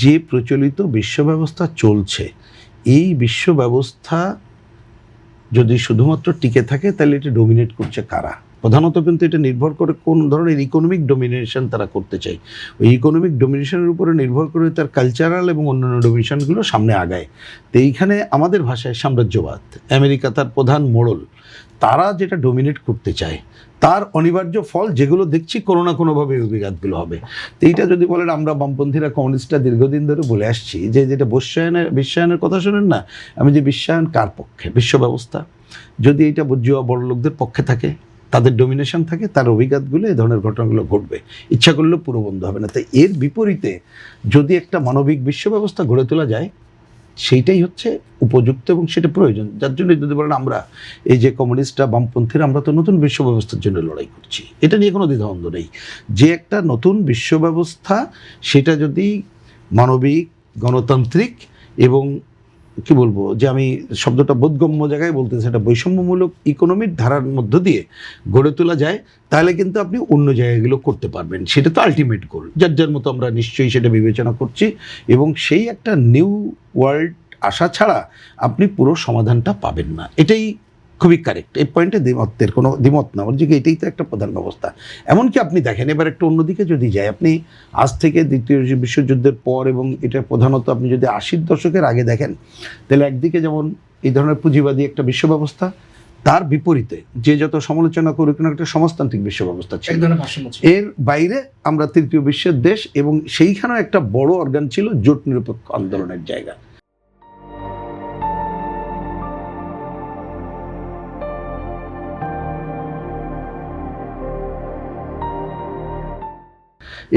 যে প্রচলিত বিশ্ব ব্যবস্থা চলছে, এই বিশ্ব ব্যবস্থা যদি শুধুমাত্র টিকে থাকে তাহলে এটা ডোমিনেট করছে কারা? প্রধানত কিন্তু এটা নির্ভর করে কোন ধরনের ইকোনমিক ডোমিনেশন তারা করতে চায়। ওই ইকোনমিক ডোমিনেশনের উপরে নির্ভর করে তার কালচারাল এবং অন্যান্য ডোমিনেশনগুলো সামনে আগায়। তো এইখানে আমাদের ভাষায় সাম্রাজ্যবাদ, আমেরিকা তার প্রধান মোড়ল, তারা যেটা ডোমিনেট করতে চায় তার অনিবার্য ফল যেগুলো দেখছি কোনো না কোনোভাবে এই বিঘাতগুলো হবে। তো এইটা যদি বলেন, আমরা বামপন্থীরা কমিউনিস্টরা দীর্ঘদিন ধরে বলে আসছি যে যেটা বিশ্বায়নের কথা শোনেন না, আমি যে বিশ্বায়ন কার পক্ষে? বিশ্ব ব্যবস্থা যদি এইটা বুঝুয়া বড় লোকদের পক্ষে থাকে, তাদের ডোমিনেশন থাকে, তার অভিঘাতগুলো এই ধরনের ঘটনাগুলো ঘটবে, ইচ্ছা করলেও পুরো বন্ধ হবে না। তাই এর বিপরীতে যদি একটা মানবিক বিশ্ব ব্যবস্থা গড়ে তোলা যায়, সেইটাই হচ্ছে উপযুক্ত এবং সেটা প্রয়োজন। যার জন্য যদি বলেন আমরা এই যে কমিউনিস্টরা বামপন্থীরা, আমরা তো নতুন বিশ্ব ব্যবস্থার জন্য লড়াই করছি, এটা নিয়ে কোনো দ্বিধাদ্বন্দ্ব নেই। যে একটা নতুন বিশ্ব ব্যবস্থা, সেটা যদি মানবিক, গণতান্ত্রিক এবং কি বলবো, যে আমি শব্দটা বোধগম্য জায়গায় বলতেছি, সেটা বৈষম্যমূলক ইকোনমির ধারার মধ্য দিয়ে গড়ে তোলা যায়, তাহলে কিন্তু আপনি অন্য জায়গাগুলো করতে পারবেন। সেটা তো আলটিমেট গোল, যার যার মতো আমরা নিশ্চয়ই সেটা বিবেচনা করছি। এবং সেই একটা নিউ ওয়ার্ল্ড আসা ছাড়া আপনি পুরো সমাধানটা পাবেন না, এটাই খুবই কারেক্ট। এই পয়েন্টে কোনো দ্বিমত না, ওর দিকে এটাই তো একটা প্রধান ব্যবস্থা। এমনকি আপনি দেখেন, এবার একটা অন্যদিকে যদি যায়, আপনি আজ থেকে দ্বিতীয় বিশ্বযুদ্ধের পর এবং এটা প্রধানত আপনি যদি 80-র দশকের আগে দেখেন, তাহলে একদিকে যেমন এই ধরনের পুঁজিবাদী একটা বিশ্ব ব্যবস্থা, তার বিপরীতে যে যত সমালোচনা করুক না, একটা সমাজতান্ত্রিক বিশ্ব ব্যবস্থা ছিল। এর বাইরে আমরা তৃতীয় বিশ্বের দেশ, এবং সেইখানেও একটা বড় অর্গান ছিল জোট নিরপেক্ষ আন্দোলনের জায়গা।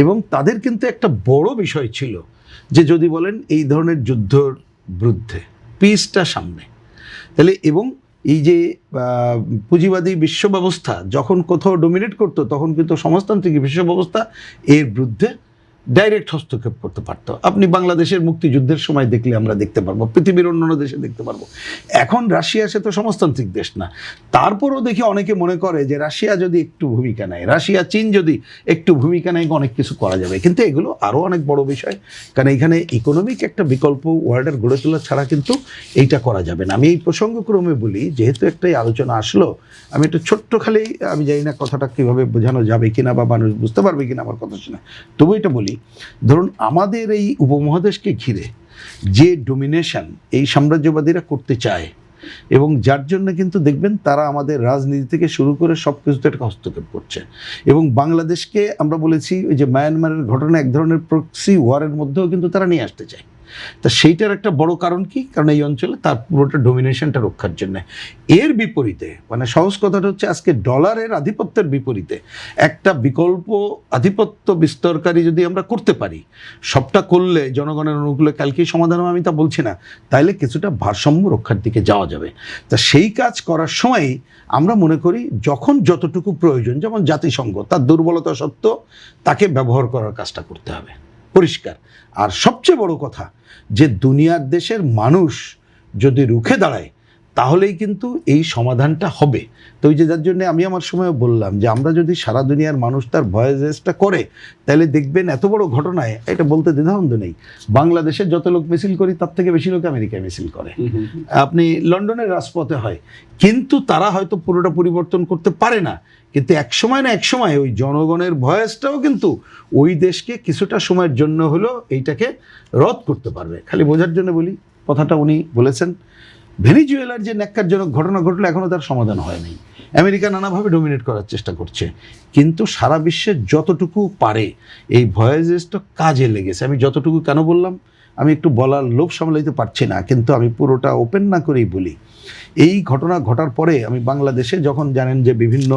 এবং তাদের কিন্তু একটা বড় বিষয় ছিল যে যদি বলেন এই ধরনের যুদ্ধর বিরুদ্ধে পিসটা সামনে, তাহলে এবং এই যে পুঁজিবাদী বিশ্ব ব্যবস্থা যখন কোথাও ডোমিনেট করতো, তখন কিন্তু সমাজতান্ত্রিক বিশ্ব ব্যবস্থা এর বিরুদ্ধে ডাইরেক্ট হস্তক্ষেপ করতে পারতো। আপনি বাংলাদেশের মুক্তিযুদ্ধের সময় দেখলে আমরা দেখতে পারবো, পৃথিবীর অন্যান্য দেশে দেখতে পারবো। এখন রাশিয়া সে তো সমাজতান্ত্রিক দেশ না, তারপরও দেখি অনেকে মনে করে যে রাশিয়া যদি একটু ভূমিকা নেয়, রাশিয়া চীন যদি একটু ভূমিকা নেয়, অনেক কিছু করা যাবে। কিন্তু এগুলো আরও অনেক বড় বিষয়, কারণ এখানে ইকোনমিক একটা বিকল্প ওয়ার্ল্ডের গড়ে তোলা ছাড়া কিন্তু এইটা করা যাবে না। আমি এই প্রসঙ্গক্রমে বলি, যেহেতু একটাই আলোচনা আসলো, আমি একটু ছোট্ট খালি, আমি জানি না কথাটা কীভাবে বোঝানো যাবে কিনা বা মানুষ বুঝতে পারবে কিনা আমার কথা শুনে, তবু এটা বলি। ধরুন আমাদের এই উপমহাদেশকে ঘিরে যে ডোমিনেশন এই সাম্রাজ্যবাদীরা করতে চায়, এবং যার জন্য কিন্তু দেখবেন তারা আমাদের রাজনীতি থেকে শুরু করে সব কিছুতে একটা হস্তক্ষেপ করছে। এবং বাংলাদেশকে আমরা বলেছি ওই যে মায়ানমারের ঘটনা, এক ধরনের প্রক্সি ওয়ারের মধ্যেও কিন্তু তারা নিয়ে আসতে চায়। তা সেইটার একটা বড় কারণ কি? কারণ এই অঞ্চলে তার পুরোটা ডোমিনেশনটা রক্ষার জন্য। এর বিপরীতে, মানে সহজ কথাটা হচ্ছে, আজকে ডলারের আধিপত্যের বিপরীতে একটা বিকল্প আধিপত্য বিস্তারকারী যদি আমরা করতে পারি, সবটা করলে জনগণের অনুকূলে কালকেই সমাধান হবে আমি তা বলছি না, তাইলে কিছুটা ভারসাম্য রক্ষার দিকে যাওয়া যাবে। তা সেই কাজ করার সময় আমরা মনে করি যখন যতটুকু প্রয়োজন, যেমন জাতিসংঘ তার দুর্বলতা সত্ত্বেও তাকে ব্যবহার করার কাজটা করতে হবে, পরিষ্কার। আর সবচেয়ে বড় কথা, যে দুনিয়ার দেশের মানুষ যদি রুখে দাঁড়ায়, তাহলেই কিন্তু এই সমাধানটা হবে। তো ওই যে যার জন্য আমি আমার সময় বললাম যে আমরা যদি সারা দুনিয়ার মানুষ তার ভয়েসটা করে, তাহলে দেখবেন এত বড় ঘটনায়, এটা বলতে দ্বিধাদ্বন্দ্ব নেই, বাংলাদেশের যত লোক মিছিল করি তার থেকে বেশি লোক আমেরিকায় মিছিল করে। আপনি লন্ডনের রাজপথে হয়, কিন্তু তারা হয়তো পুরোটা পরিবর্তন করতে পারে না, কিন্তু এক সময় না এক সময় ওই জনগণের ভয়েসটাও কিন্তু ওই দেশকে কিছুটা সময়ের জন্য হলো এইটাকে রদ করতে পারবে। খালি বোঝার জন্য বলি, কথাটা উনি বলেছেন। ভেনিজুয়েলার যে ন্যাক্কারজনক ঘটনা ঘটলো, এখনও তার সমাধান হয়নি। আমেরিকা নানাভাবে ডোমিনেট করার চেষ্টা করছে, কিন্তু সারা বিশ্বের যতটুকু পারে এই ভয়েসটা কাজে লেগেছে। আমি যতটুকু কেন বললাম, আমি একটু বলার লোভ সামলাইতে পারছি না, কিন্তু আমি পুরোটা ওপেন না করেই বলি। এই ঘটনা ঘটার পরে আমি বাংলাদেশে যখন জানেন যে বিভিন্ন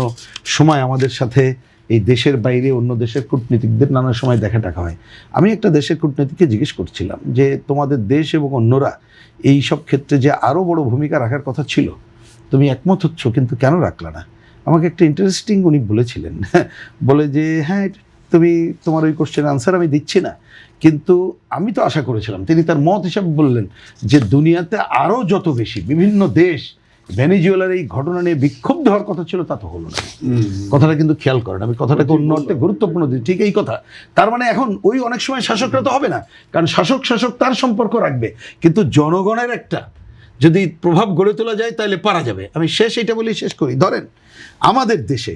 সময় আমাদের সাথে এই দেশের বাইরে অন্য দেশের কূটনীতিকদের নানা সময় দেখা টাকা হয়, আমি একটা দেশের কূটনীতিককে জিজ্ঞেস করছিলাম যে তোমাদের দেশ এবং অন্যরা এই সব ক্ষেত্রে যে আরও বড় ভূমিকা রাখার কথা ছিল, তুমি একমত হচ্ছ, কিন্তু কেন রাখলা না? আমাকে একটা ইন্টারেস্টিং উনি বলেছিলেন, বলে যে হ্যাঁ তুমি তোমার ওই কোশ্চেনের আনসার আমি দিচ্ছি না, কিন্তু আমি তো আশা করেছিলাম। তিনি তার মত হিসাবে বললেন যে দুনিয়াতে আরও যত বেশি বিভিন্ন দেশ ভেনেজুয়েলার এই ঘটনা নিয়ে বিক্ষুব্ধ হওয়ার কথা ছিল, তা তো হলো না। কথাটা কিন্তু খেয়াল করেন, আমি কথাটাকে অন্য অর্থে গুরুত্বপূর্ণ দিই, ঠিক এই কথা। তার মানে এখন ওই অনেক সময় শাসকরা তো হবে না, কারণ শাসক তার সম্পর্ক রাখবে, কিন্তু জনগণের একটা যদি প্রভাব গড়ে তোলা যায় তাহলে পারা যাবে। আমি এটা বলেই শেষ করি। ধরেন আমাদের দেশে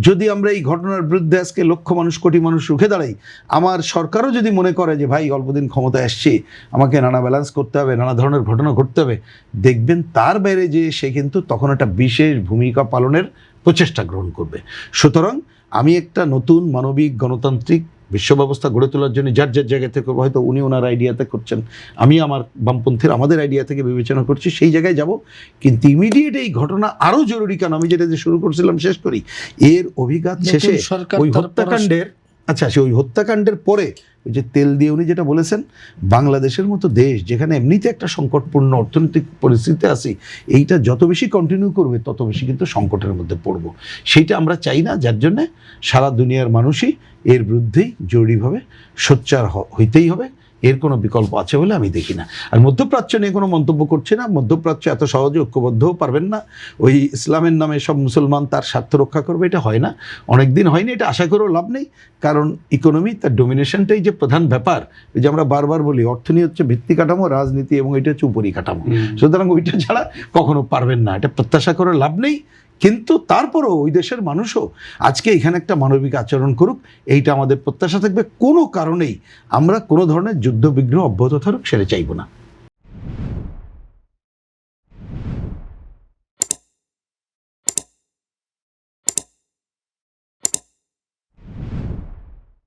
যদি আমরা এই ঘটনার বিরুদ্ধে আজকে লক্ষ মানুষ, কোটি মানুষ রুখে দাঁড়াই, আমার সরকারও যদি মনে করে যে ভাই অল্পদিন ক্ষমতায় আসছি, আমাকে নানা ব্যালেন্স করতে হবে, নানা ধরনের ঘটনা ঘটতে হবে, দেখবেন তার বাইরে যে সে কিন্তু তখন একটা বিশেষ ভূমিকা পালনের প্রচেষ্টা গ্রহণ করবে। সুতরাং আমি একটা নতুন মানবিক গণতান্ত্রিক বিশ্ব ব্যবস্থা গড়ে তোলার জন্য যার জায়গা থেকে, হয়তো উনি ওনার আইডিয়াতে করছেন, আমি আমার বামপন্থীর আমাদের আইডিয়া থেকে বিবেচনা করছি, সেই জায়গায় যাব। কিন্তু ইমিডিয়েট এই ঘটনা আরও জরুরি, কেন আমি যেটা শুরু করছিলাম শেষ করি, এর অভিঘাত শেষে ওই হত্যাকাণ্ডের ওই হত্যাকাণ্ডের পরে ওই যে তেল দিয়ে উনি যেটা বলেছেন, বাংলাদেশের মতো দেশ যেখানে এমনিতে একটা সংকটপূর্ণ অর্থনৈতিক পরিস্থিতিতে আছি, এইটা যত বেশি কন্টিনিউ করবে তত বেশি কিন্তু সংকটের মধ্যে পড়ব। সেইটা আমরা চাই না, যার জন্যে সারা দুনিয়ার মানুষই এর বিরুদ্ধেই জরুরিভাবে সোচ্চার হইতেই হবে। এর কোনো বিকল্প আছে বলে আমি দেখি না। আর মধ্যপ্রাচ্য নিয়ে কোনো মন্তব্য করছি না। মধ্যপ্রাচ্য এত সহজে ঐক্যবদ্ধও পারবেন না। ওই ইসলামের নামে সব মুসলমান তার স্বার্থ রক্ষা করবে, এটা হয় না, অনেক দিন হয়নি, এটা আশা করেও লাভ নেই। কারণ ইকোনমি, তার ডোমিনেশনটাই যে প্রধান ব্যাপার। ওই যে আমরা বারবার বলি, অর্থনীতি হচ্ছে ভিত্তি কাঠামো, রাজনীতি এবং এটা হচ্ছে উপরিকাঠামো। সুতরাং ওইটা ছাড়া কখনো পারবেন না, এটা প্রত্যাশা করে লাভ নেই। কিন্তু তারপরও ওই দেশের মানুষও আজকে এখানে একটা মানবিক আচরণ করুক, এইটা আমাদের প্রত্যাশা থাকবে। কোনো কারণেই আমরা কোনো ধরনের যুদ্ধ বিগ্রহ অব্যাহত থাকুক সেটা চাইব না।